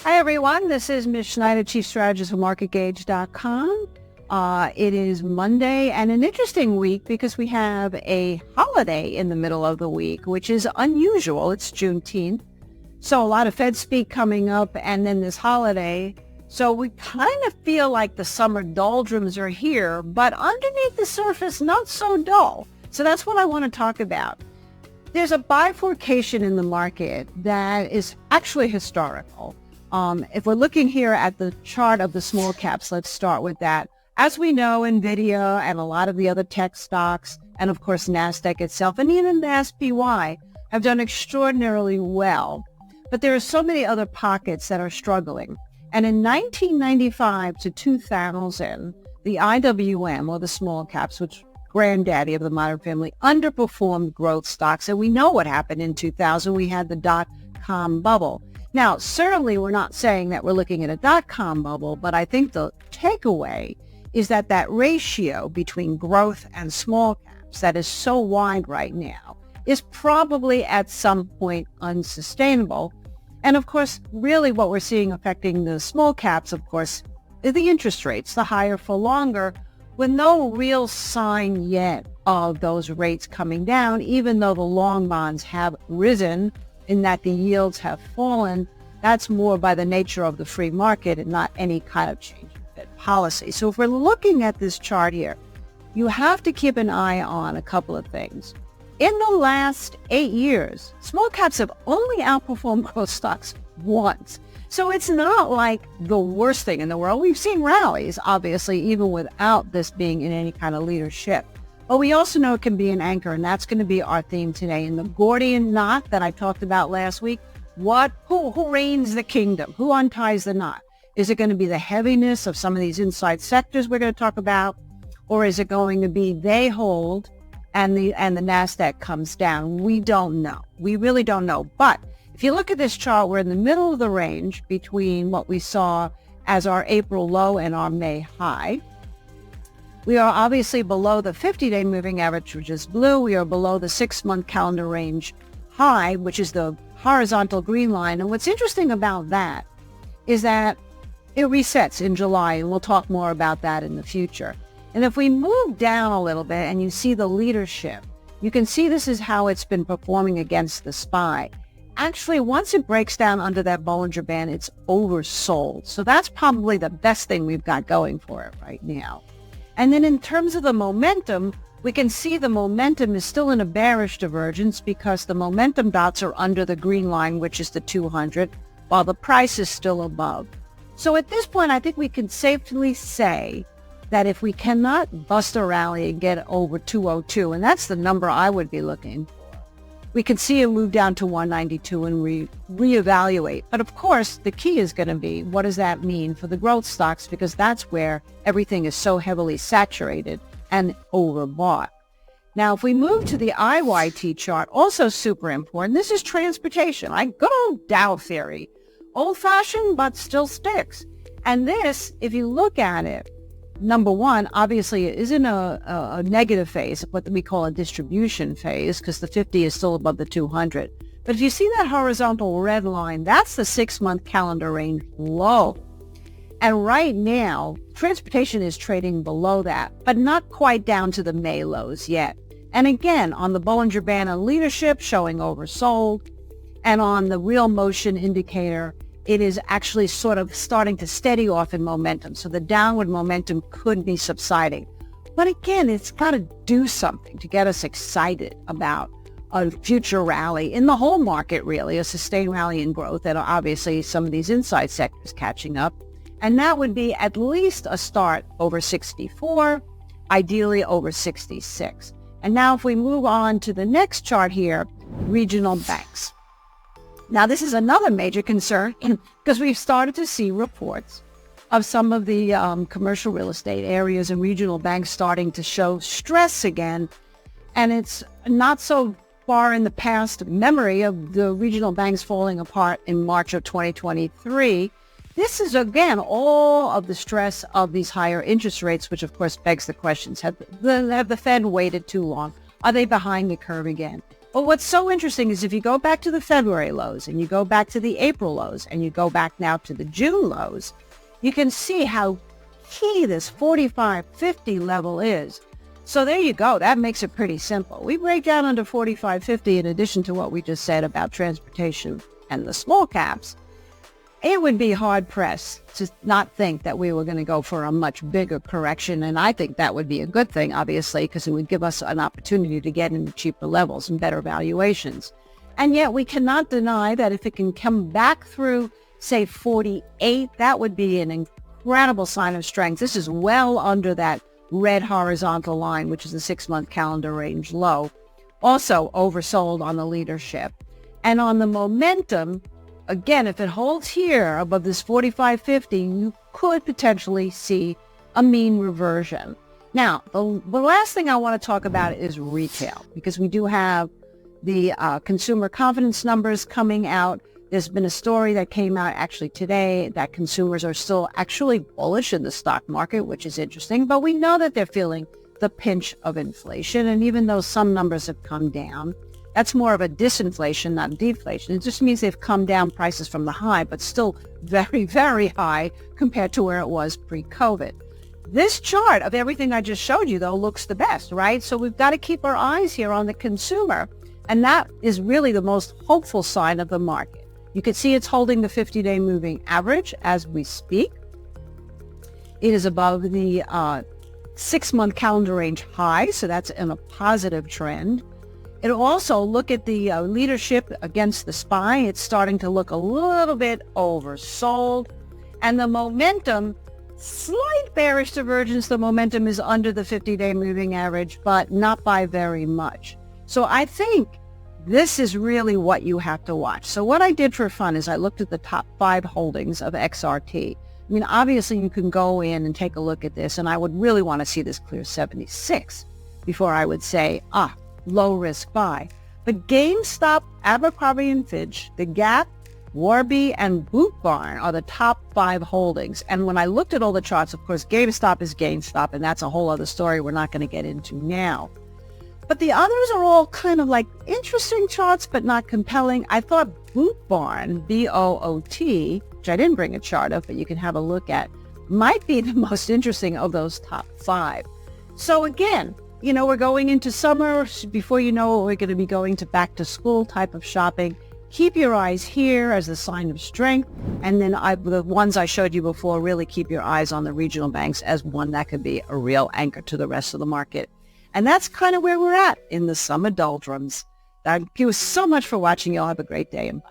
Hi, everyone. This is Mish, Chief Strategist of MarketGauge.com. It is Monday and an interesting week because we have a holiday in the middle of the week, which is unusual. It's Juneteenth. So a lot of Fed speak coming up and then this holiday. So we kind of feel like the summer doldrums are here, but underneath the surface, not so dull. So that's what I want to talk about. There's a bifurcation in the market that is actually historical. If we're looking here at the chart of the small caps, let's start with that. As we know, NVIDIA and a lot of the other tech stocks, and of course NASDAQ itself, and even the SPY, have done extraordinarily well. But there are so many other pockets that are struggling. And in 1995 to 2000, the IWM, or the small caps, which granddaddy of the modern family, underperformed growth stocks. And we know what happened in 2000. We had the dot-com bubble. Now, certainly we're not saying that we're looking at a dot-com bubble, but I think the takeaway is that that ratio between growth and small caps that is so wide right now is probably at some point unsustainable. And of course, really what we're seeing affecting the small caps, of course, is the interest rates, the higher for longer, with no real sign yet of those rates coming down, even though the long bonds have risen in that the yields have fallen. That's more by the nature of the free market and not any kind of change in Fed policy. So if we're looking at this chart here, you have to keep an eye on a couple of things. In the last 8 years, small caps have only outperformed growth stocks once. So it's not like the worst thing in the world. We've seen rallies, obviously, even without this being in any kind of leadership. But we also know it can be an anchor, and that's going to be our theme today. In the Gordian knot that I talked about last week, who reigns the kingdom? Who unties the knot? Is it going to be the heaviness of some of these inside sectors we're going to talk about? Or is it going to be they hold and the NASDAQ comes down? We don't know. We really don't know. But if you look at this chart, we're in the middle of the range between what we saw as our April low and our May high. We are obviously below the 50-day moving average, which is blue. We are below the 6-month calendar range high, which is the horizontal green line. And what's interesting about that is that it resets in July, and we'll talk more about that in the future. And if we move down a little bit and you see the leadership, you can see this is how it's been performing against the SPY. Actually, once it breaks down under that Bollinger Band, it's oversold. So that's probably the best thing we've got going for it right now. And then in terms of the momentum, we can see the momentum is still in a bearish divergence because the momentum dots are under the green line, which is the 200, while the price is still above. So at this point, I think we can safely say that if we cannot bust a rally and get over 202, and that's the number I would be looking for, we can see it move down to 192 and reevaluate. But of course, the key is going to be, what does that mean for the growth stocks? Because that's where everything is so heavily saturated and overbought. Now, if we move to the IYT chart, also super important, this is transportation, like good old Dow theory. Old-fashioned, but still sticks. And this, if you look at it, number one, obviously it is in a negative phase, what we call a distribution phase, because the 50 is still above the 200. But if you see that horizontal red line, that's the 6-month calendar range low. And right now, transportation is trading below that, but not quite down to the May lows yet. And again, on the Bollinger Band and leadership showing oversold, and on the real motion indicator, it is actually sort of starting to steady off in momentum. So the downward momentum could be subsiding. But again, it's got to do something to get us excited about a future rally in the whole market, really, a sustained rally in growth, and obviously some of these inside sectors catching up. And that would be at least a start over 64, ideally over 66. And now if we move on to the next chart here, regional banks. Now, this is another major concern because we've started to see reports of some of the commercial real estate areas and regional banks starting to show stress again. And it's not so far in the past memory of the regional banks falling apart in March of 2023. This is, again, all of the stress of these higher interest rates, which, of course, begs the questions, have the Fed waited too long? Are they behind the curve again? But what's so interesting is if you go back to the February lows and you go back to the April lows and you go back now to the June lows, you can see how key this 45.50 level is. So there you go. That makes it pretty simple. We break down under 45.50 in addition to what we just said about transportation and the small caps. It would be hard-pressed to not think that we were going to go for a much bigger correction, and I think that would be a good thing, obviously, because it would give us an opportunity to get into cheaper levels and better valuations. And yet we cannot deny that if it can come back through, say, 48, that would be an incredible sign of strength. This is well under that red horizontal line, which is the 6-month calendar range low. Also oversold on the leadership. And on the momentum, again, if it holds here above this 45.50, you could potentially see a mean reversion. Now, the last thing I want to talk about is retail, because we do have the consumer confidence numbers coming out. There's been a story that came out actually today that consumers are still actually bullish in the stock market, which is interesting, but we know that they're feeling the pinch of inflation. And even though some numbers have come down, that's more of a disinflation, not deflation. It just means they've come down prices from the high, but still very, very high compared to where it was pre-COVID. This chart of everything I just showed you, though, looks the best, right? So we've got to keep our eyes here on the consumer. And that is really the most hopeful sign of the market. You can see it's holding the 50-day moving average as we speak. It is above the 6-month calendar range high, so that's in a positive trend. It'll also look at the leadership against the SPY. It's starting to look a little bit oversold. And the momentum, slight bearish divergence. The momentum is under the 50-day moving average, but not by very much. So I think this is really what you have to watch. So what I did for fun is I looked at the top 5 holdings of XRT. I mean, obviously you can go in and take a look at this, and I would really want to see this clear 76 before I would say, low risk buy. But GameStop, Abercrombie & Fitch, The Gap, Warby, and Boot Barn are the top 5 holdings. And when I looked at all the charts, of course, GameStop is GameStop, and that's a whole other story we're not going to get into now. But the others are all kind of like interesting charts, but not compelling. I thought Boot Barn, B-O-O-T, which I didn't bring a chart of, but you can have a look at, might be the most interesting of those top 5. So again, you know, we're going into summer. Before you know it, we're going to be going to back to school type of shopping. Keep your eyes here as a sign of strength. And then the ones I showed you before, really keep your eyes on the regional banks as one that could be a real anchor to the rest of the market. And that's kind of where we're at in the summer doldrums. Thank you so much for watching. Y'all have a great day, and bye.